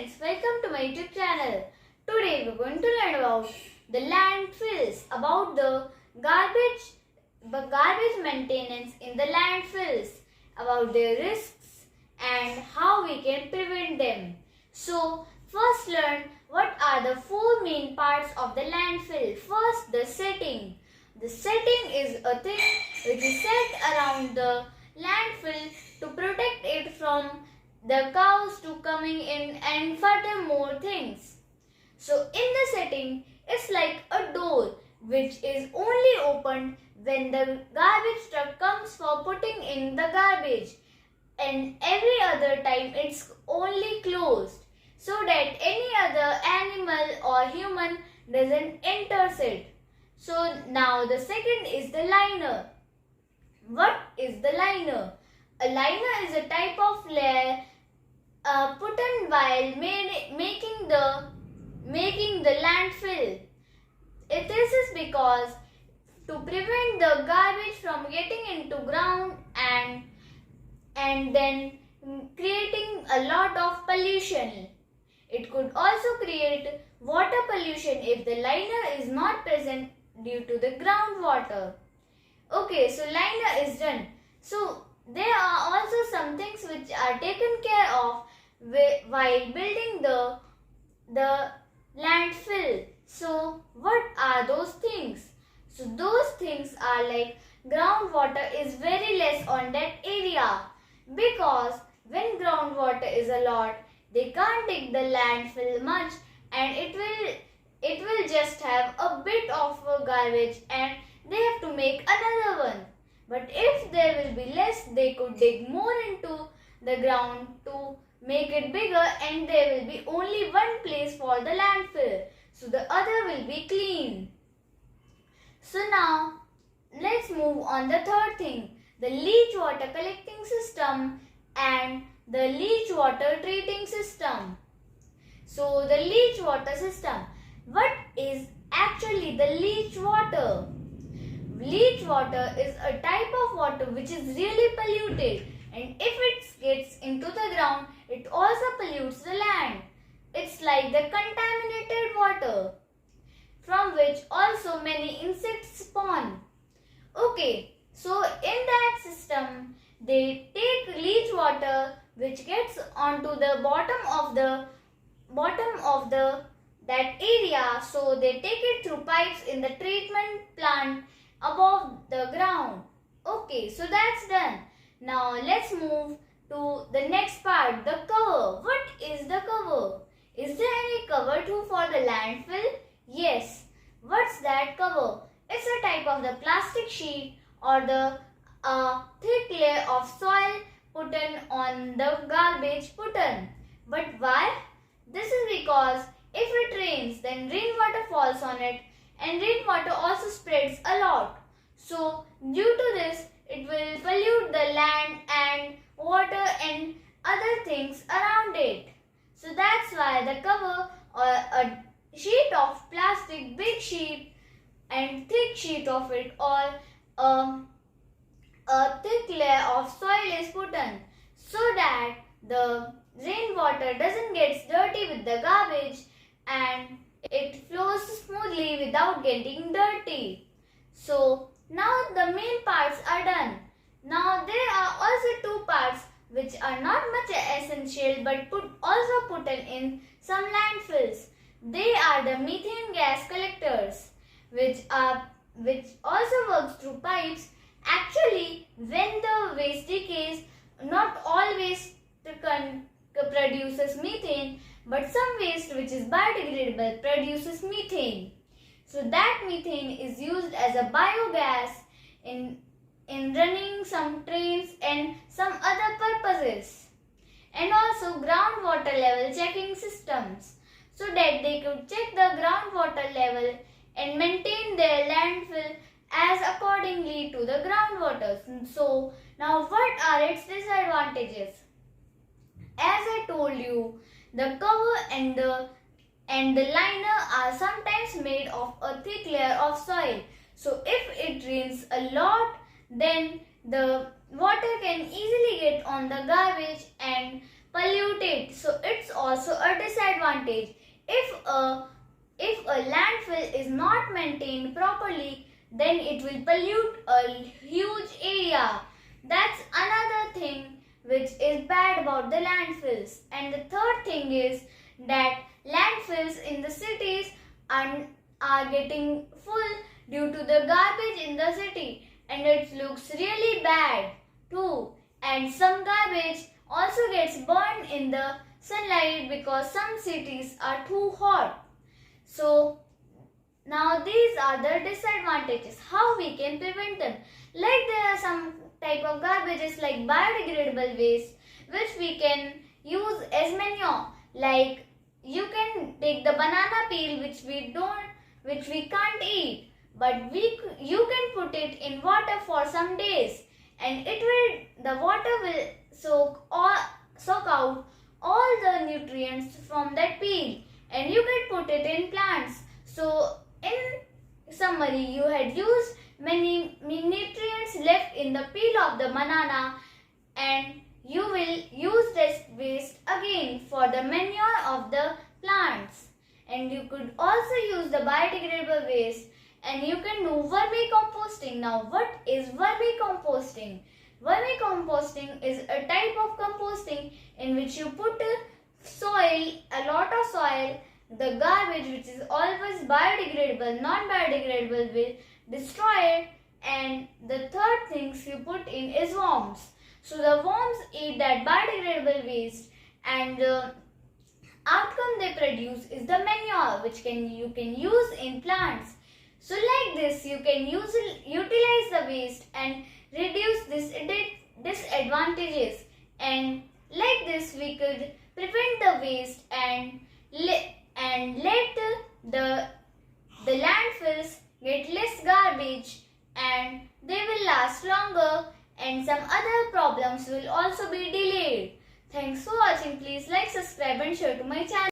friends, welcome to my YouTube channel. Today we're going to learn about the landfills, about the garbage maintenance in the landfills, about their risks and how we can prevent them. So first learn what are the four main parts of the landfill. First, the setting. The setting is a thing which is set around the landfill to protect it from the cows to coming in and furthermore things. So in the setting, it's like a door which is only opened when the garbage truck comes for putting in the garbage, and every other time it's only closed so that any other animal or human doesn't enter it. So now the second is the liner. What is the liner? A liner is a type of layer put on while making the landfill. It is because to prevent the garbage from getting into ground and then creating a lot of pollution. It could also create water pollution if the liner is not present due to the groundwater. Okay, so liner is done. So there are also some things which are taken care of while building the landfill. So what are those things? So those things are like groundwater is very less on that area, because when groundwater is a lot, they can't dig the landfill much and it will just have a bit of garbage and they have to make another one. But if there will be less, they could dig more into the ground to make it bigger, and there will be only one place for the landfill. So the other will be clean. So now let's move on the third thing, the leach water collecting system and the leach water treating system. So the leach water system. What is actually the leach water? Leach water is a type of water which is really polluted, and if it gets into the ground, it also pollutes the land. It's like the contaminated water from which also many insects spawn. Okay, so in that system, they take leach water which gets onto the bottom of that area. So they take it through pipes in the treatment plant above the ground. Okay, so that's done. Now let's move to the next part, the cover. What is the cover? Is there any cover too for the landfill? Yes. What's that cover? It's a type of the plastic sheet or the thick layer of soil put on the garbage put on. But why? This is because if it rains, then rainwater falls on it, and rainwater also spreads a lot. So due to this, it will pollute the land and water and other things around it. So that's why the cover, or a sheet of plastic, big sheet and thick sheet of it, or a thick layer of soil is put on, so that the rainwater doesn't get dirty with the garbage and it flows smoothly without getting dirty. So now the main parts are done. Now there are also two parts which are not much essential but also put in some landfills. They are the methane gas collectors, which also works through pipes. Actually, when the waste decays, not all waste produces methane, but some waste which is biodegradable produces methane. So that methane is used as a biogas in running some trains and some other purposes. And also groundwater level checking systems, so that they could check the groundwater level and maintain their landfill as accordingly to the groundwater. So now what are its disadvantages? As I told you, the cover and the liner are sometimes made of a thick layer of soil. So if it rains a lot, then the water can easily get on the garbage and pollute it. So it's also also a disadvantage. If a landfill is not maintained properly, then it will pollute a huge area. That's another thing which is bad about the landfills. And the third thing is that landfills in the cities are getting full due to the garbage in the city, and it looks really bad too. And some garbage also gets burned in the sunlight because some cities are too hot. So now these are the disadvantages. How we can prevent them? Like there are some type of garbages like biodegradable waste which we can use as manure. Like you can take the banana peel which we can't eat, but you can put it in water for some days, and the water will soak out all the nutrients from that peel, and you can put it in plants. So in summary, you had used many nutrients left in the peel of the banana, and you will use this waste again for the manure of the plants. And you could also use the biodegradable waste, and you can do vermicomposting. Now, what is vermicomposting? Vermicomposting is a type of composting in which you put a lot of soil, the garbage which is always biodegradable, non-biodegradable will destroy it, and the third things you put in is worms. So the worms eat that biodegradable waste, and the outcome they produce is the manure which you can use in plants. So like this you can utilize the waste and reduce this disadvantages, and like this we could prevent the waste and let the landfills get less garbage, and they will last longer, and some other problems will also be delayed. Thanks for watching. Please like, subscribe and share to my channel.